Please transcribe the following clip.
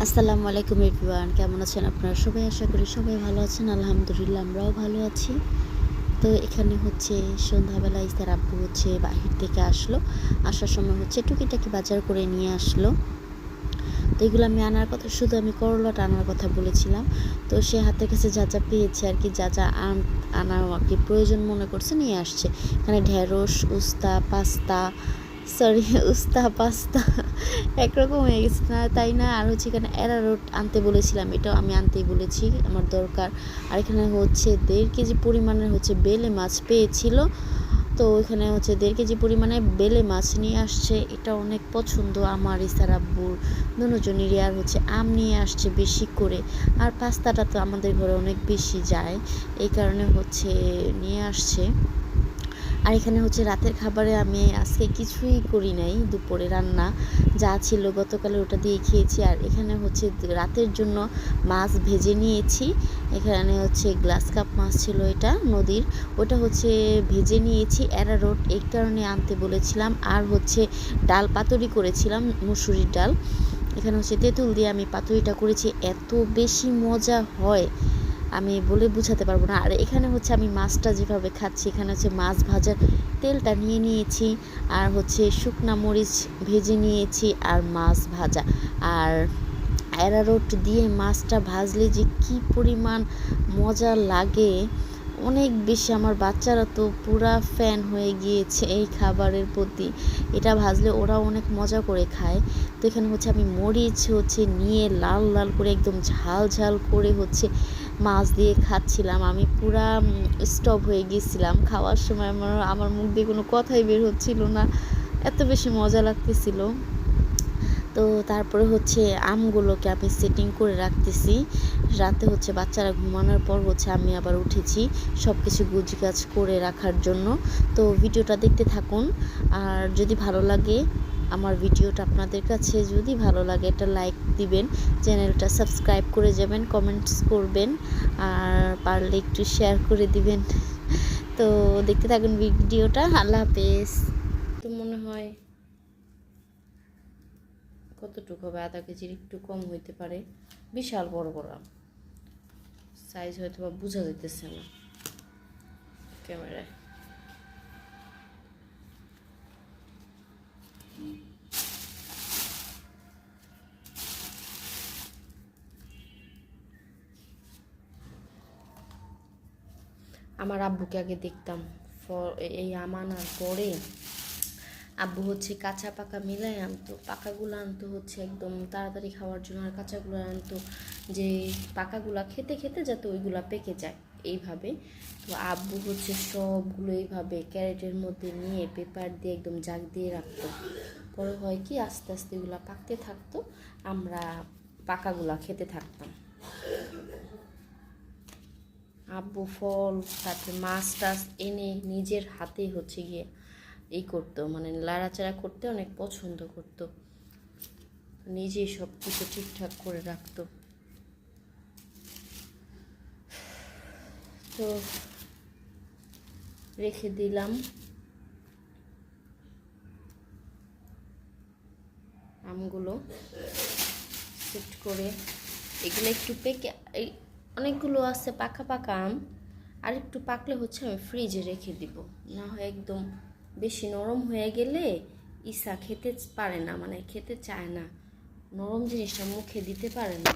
আসসালামু আলাইকুম এভরিওয়ান, কেমন আছেন আপনারা সবাই? আশা করি সবাই ভালো আছেন। আলহামদুলিল্লাহ আমরাও ভালো আছি। তো এখানে হচ্ছে সন্ধ্যাবেলা ইস্তার আব্বু হচ্ছে বাহির থেকে আসলো। আসার সময় হচ্ছে টুকিটাকি বাজার করে নিয়ে আসলো। তো এগুলো আমি আনার কথা, শুধু আমি করলাটা আনার কথা বলেছিলাম। তো সে হাতের কাছে যা যা পেয়েছে আর কি, যা যা আনা আর কি প্রয়োজন মনে করছে নিয়ে আসছে। এখানে ঢেঁড়স, উস্তা, পাস্তা, সরি উস্তা পাস্তা একরকম হয়ে গেছে না, তাই না? আর হচ্ছে এখানে অ্যারারুট আনতে বলেছিলাম, এটাও আমি আনতেই বলেছি, আমার দরকার। আর এখানে হচ্ছে 1.5 কেজি পরিমাণের হচ্ছে বেলে মাছ পেয়েছিল। তো এখানে হচ্ছে 1.5 কেজি পরিমাণে বেলে মাছ নিয়ে আসছে। এটা অনেক পছন্দ আমার ইসার আব্বুর দুজনেরই। আর হচ্ছে আম নিয়ে আসছে বেশি করে। আর পাস্তাটা তো আমাদের ঘরে অনেক বেশি যায়, এই কারণে হচ্ছে নিয়ে আসছে। আর এখানে হচ্ছে রাতের খাবারে আমি আজকে কিছুই করি নাই, দুপুরে রান্না যা ছিল গতকালে ওটা দিয়ে খেয়েছি। আর এখানে হচ্ছে রাতের জন্য মাছ ভেজে নিয়েছি। এখানে হচ্ছে গ্লাস কাপ মাছ ছিল, এটা নদীর, ওটা হচ্ছে ভেজে নিয়েছি। অ্যারারুট এই কারণে আনতে বলেছিলাম। আর হচ্ছে ডাল পাতুরি করেছিলাম, মুসুরির ডাল। এখানে হচ্ছে তেঁতুল দিয়ে আমি পাতুরিটা করেছি, এত বেশি মজা হয় আমি বলে বুঝাতে পারবো না। আর এখানে হচ্ছে আমি মাছটা যেভাবে খাচ্ছি, এখানে হচ্ছে মাছ ভাজার তেলটা নিয়ে নিয়েছি, আর হচ্ছে শুকনা মরিচ ভেজে নিয়েছি, আর মাছ ভাজা। আর অ্যারারুট দিয়ে মাছটা ভাজলে যে কি পরিমাণ মজা লাগে, অনেক বেশি। আমার বাচ্চারা তো পুরা ফ্যান হয়ে গিয়েছে এই খাবারের প্রতি। এটা ভাজলে ওরা অনেক মজা করে খায়। তো এখানে হচ্ছে আমি মরিচ হচ্ছে নিয়ে লাল লাল করে একদম ঝাল ঝাল করে হচ্ছে মাছ দিয়ে খাচ্ছিলাম। আমি পুরা স্টপ হয়ে গিয়েছিলাম খাওয়ার সময়। আমার মুখ দিয়ে কোনো কথাই বের হচ্ছিল না, এত বেশি মজা লাগতেছিল। তো তারপরে হচ্ছে আমগুলোকে আমি সেটিং করে রাখতেছি। রাতে হচ্ছে বাচ্চারা ঘুমানোর পর হচ্ছে আমি আবার উঠেছি সব কিছু গুছগাছ করে রাখার জন্য। তো ভিডিওটা দেখতে থাকুন। আর যদি ভালো লাগে আমার ভিডিওটা, আপনাদের কাছে যদি ভালো লাগে একটা লাইক দিবেন, চ্যানেলটা সাবস্ক্রাইব করে যাবেন, কমেন্টস করবেন, আর পারলে একটু শেয়ার করে দিবেন। তো দেখতে থাকুন ভিডিওটা। আল্লাহ হাফেজ। তো মনে হয় কতটুকু হবে, আধা কেজির একটু কম হইতে পারে। বিশাল বড় বড় সাইজ, হয়তো বা বোঝা যাইতেছে না ক্যামেরায়। আমার আব্বুকে আগে দেখতাম এই আম আনার পরে আব্বু হচ্ছে কাঁচা পাকা মিলাই আনতো। পাকাগুলো আনতো হচ্ছে একদম তাড়াতাড়ি খাওয়ার জন্য, আর কাঁচাগুলো আনতো যে পাকাগুলা খেতে খেতে যাতে ওইগুলা পেকে যায় এইভাবে। তো আব্বু হচ্ছে সবগুলো এইভাবে ক্যারেটের মধ্যে নিয়ে পেপার দিয়ে একদম জাগ দিয়ে রাখতো। পরে হয় কি, আস্তে আস্তে এগুলো পাকতে থাকতো, আমরা পাকাগুলা খেতে থাকতাম। আব্বু ফল, তারপরে মাছ টাছ এনে নিজের হাতে হচ্ছে গিয়ে এই করতো, মানে লাড়াচাড়া করতে অনেক পছন্দ করতো, নিজেই সব কিছু ঠিকঠাক করে রাখতো। তো রেখে দিলাম আমগুলো সেট করে। এগুলো একটু পেকে, এই অনেকগুলো আছে পাকা পাকা আম, আর একটু পাকলে হচ্ছে আমি ফ্রিজে রেখে দিব। না হয় একদম বেশি নরম হয়ে গেলে ইসা খেতে পারে না, মানে খেতে চায় না, নরম জিনিসটা মুখে দিতে পারে না।